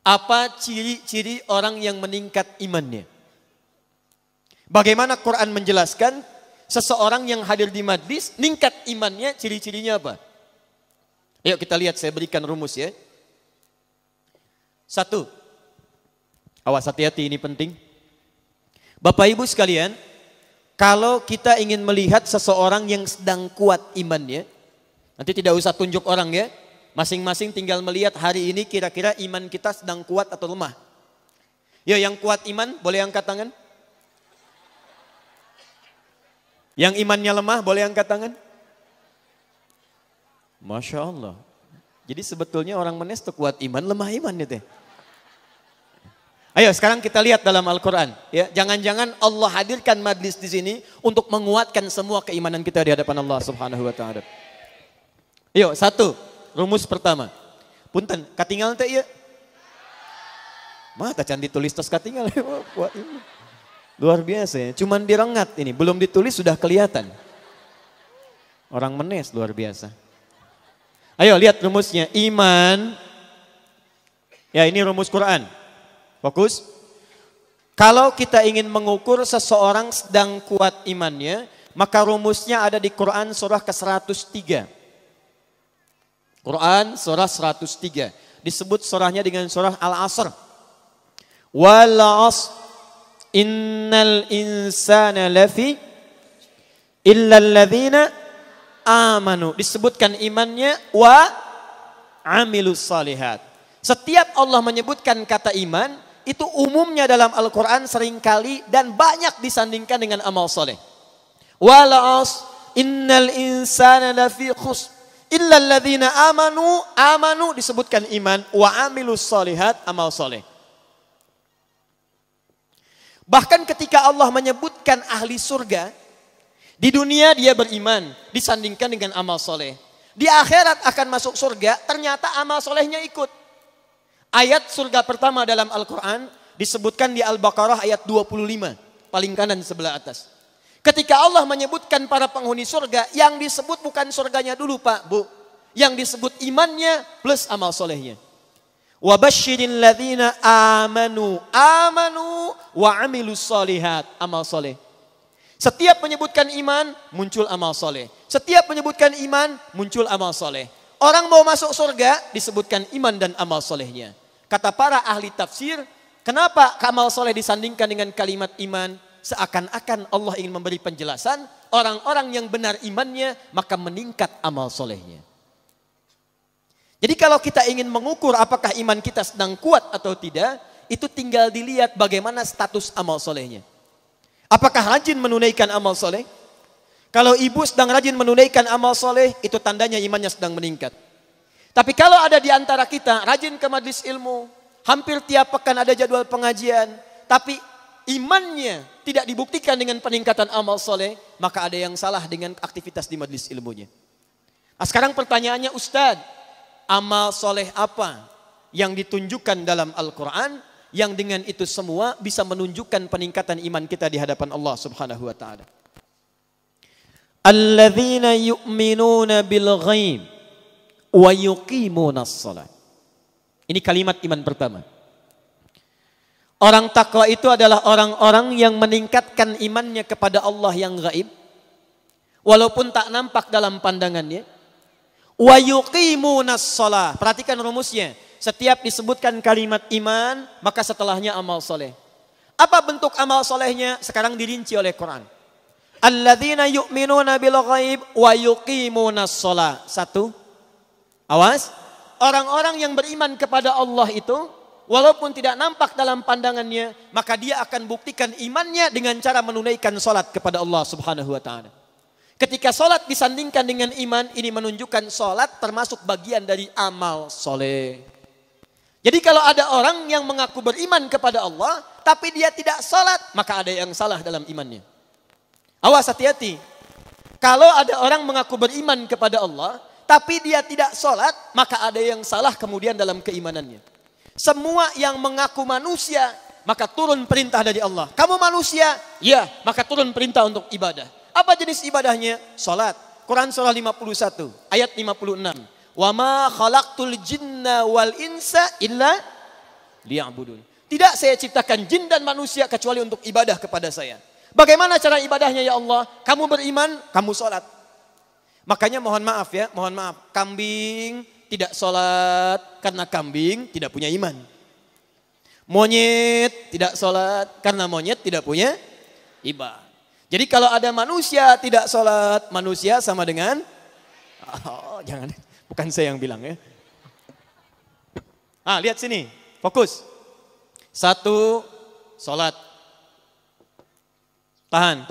Apa ciri-ciri orang yang meningkat imannya? Bagaimana Quran menjelaskan seseorang yang hadir di majlis meningkat imannya, ciri-cirinya apa? Yuk kita lihat, saya berikan rumus ya. 1. Awas, hati-hati, ini penting. Bapak Ibu sekalian, kalau kita ingin melihat seseorang yang sedang kuat imannya, nanti tidak usah tunjuk orang ya. Masing-masing tinggal melihat hari ini kira-kira iman kita sedang kuat atau lemah. Ya, yang kuat iman boleh angkat tangan. Yang imannya lemah boleh angkat tangan. Masya Allah. Jadi sebetulnya orang menes itu kuat iman, lemah iman itu. Ayo sekarang kita lihat dalam Al-Quran. Ya, jangan-jangan Allah hadirkan majlis di sini untuk menguatkan semua keimanan kita di hadapan Allah Subhanahu Wa Taala. Yuk, 1. Rumus pertama. Punten, katinggal teh ya. Mata can ditulis tos katinggal. Luar biasa ya. Cuman direngat ini, belum ditulis sudah kelihatan. Orang menes luar biasa. Ayo lihat rumusnya. Iman. Ya, ini rumus Quran. Fokus. Kalau kita ingin mengukur seseorang sedang kuat imannya, maka rumusnya ada di Quran surah ke-103. Quran surah 103. Disebut surahnya dengan surah Al-Asr. Wal 'asr innal insana lafi illa alladzina amanu. Disebutkan imannya wa amilus salihat. Setiap Allah menyebutkan kata iman, itu umumnya dalam Al-Quran seringkali dan banyak disandingkan dengan amal soleh. Wal 'asr innal insana lafi khusr illa alladzina amanu disebutkan iman, wa amilus solihat, amal soleh. Bahkan ketika Allah menyebutkan ahli surga, di dunia dia beriman, disandingkan dengan amal soleh. Di akhirat akan masuk surga, ternyata amal solehnya ikut. Ayat surga pertama dalam Al-Quran disebutkan di Al-Baqarah ayat 25, paling kanan sebelah atas. Ketika Allah menyebutkan para penghuni surga, yang disebut bukan surganya dulu Pak, Bu. Yang disebut imannya plus amal solehnya. Wa basyiril ladzina amanu wa amilus solihat, amal soleh. Setiap menyebutkan iman, muncul amal soleh. Setiap menyebutkan iman, muncul amal soleh. Orang mau masuk surga, disebutkan iman dan amal solehnya. Kata para ahli tafsir, kenapa amal soleh disandingkan dengan kalimat iman? Seakan-akan Allah ingin memberi penjelasan, orang-orang yang benar imannya, maka meningkat amal solehnya. Jadi kalau kita ingin mengukur apakah iman kita sedang kuat atau tidak, itu tinggal dilihat bagaimana status amal solehnya. Apakah rajin menunaikan amal soleh? Kalau ibu sedang rajin menunaikan amal soleh, itu tandanya imannya sedang meningkat. Tapi kalau ada di antara kita, rajin ke majlis ilmu, hampir tiap pekan ada jadwal pengajian, tapi imannya tidak dibuktikan dengan peningkatan amal soleh, maka ada yang salah dengan aktivitas di majlis ilmunya. Nah, sekarang pertanyaannya, Ustadz, amal soleh apa yang ditunjukkan dalam Al-Quran yang dengan itu semua bisa menunjukkan peningkatan iman kita di hadapan Allah Subhanahu wa taala? Alladzina yu'minuna bil ghaib wa yuqimunas shalah. Ini kalimat iman pertama. Orang takwa itu adalah orang-orang yang meningkatkan imannya kepada Allah yang gaib, walaupun tak nampak dalam pandangannya. Wa yuqimunas shalah. Perhatikan rumusnya. Setiap disebutkan kalimat iman, maka setelahnya amal soleh. Apa bentuk amal solehnya? Sekarang dirinci oleh Quran. Alladzina yu'minuna bil ghaib wa yuqimunas shalah. 1. Awas. Orang-orang yang beriman kepada Allah itu, walaupun tidak nampak dalam pandangannya, maka dia akan buktikan imannya dengan cara menunaikan salat kepada Allah Subhanahu wa taala. Ketika salat disandingkan dengan iman, ini menunjukkan salat termasuk bagian dari amal soleh. Jadi kalau ada orang yang mengaku beriman kepada Allah, tapi dia tidak salat, maka ada yang salah dalam imannya. Awas, hati-hati. Kalau ada orang mengaku beriman kepada Allah, tapi dia tidak salat, maka ada yang salah kemudian dalam keimanannya. Semua yang mengaku manusia, maka turun perintah dari Allah. Kamu manusia? Ya, maka turun perintah untuk ibadah. Apa jenis ibadahnya? Salat. Quran surah 51, ayat 56. Wa ma khalaqtul jinna wal insa illa liya'budun. Tidak saya ciptakan jin dan manusia kecuali untuk ibadah kepada saya. Bagaimana cara ibadahnya ya Allah? Kamu beriman, kamu sholat. Makanya mohon maaf ya, mohon maaf. Kambing tidak sholat karena kambing tidak punya iman. Monyet tidak sholat karena monyet tidak punya iman. Jadi kalau ada manusia tidak sholat, manusia sama dengan, jangan, bukan saya yang bilang ya. Lihat sini, fokus. 1, sholat. Tahan.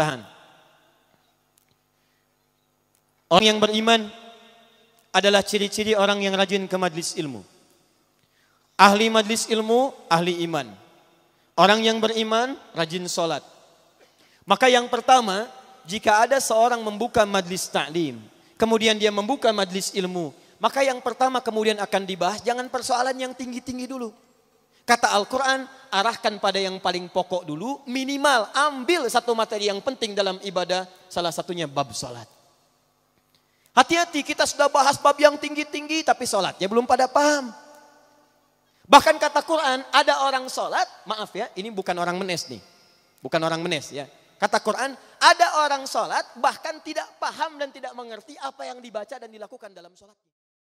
Orang yang beriman adalah ciri-ciri orang yang rajin ke majlis ilmu. Ahli majlis ilmu, ahli iman. Orang yang beriman, rajin sholat. Maka yang pertama, jika ada seorang membuka majlis ta'lim, kemudian dia membuka majlis ilmu, maka yang pertama kemudian akan dibahas, jangan persoalan yang tinggi-tinggi dulu. Kata Al-Quran, arahkan pada yang paling pokok dulu, minimal ambil satu materi yang penting dalam ibadah, salah satunya bab sholat. Hati-hati, kita sudah bahas bab yang tinggi-tinggi, tapi sholatnya belum pada paham. Bahkan kata Quran, ada orang sholat, maaf ya, ini bukan orang menes nih. Bukan orang menes ya. Kata Quran, ada orang sholat, bahkan tidak paham dan tidak mengerti apa yang dibaca dan dilakukan dalam sholatnya.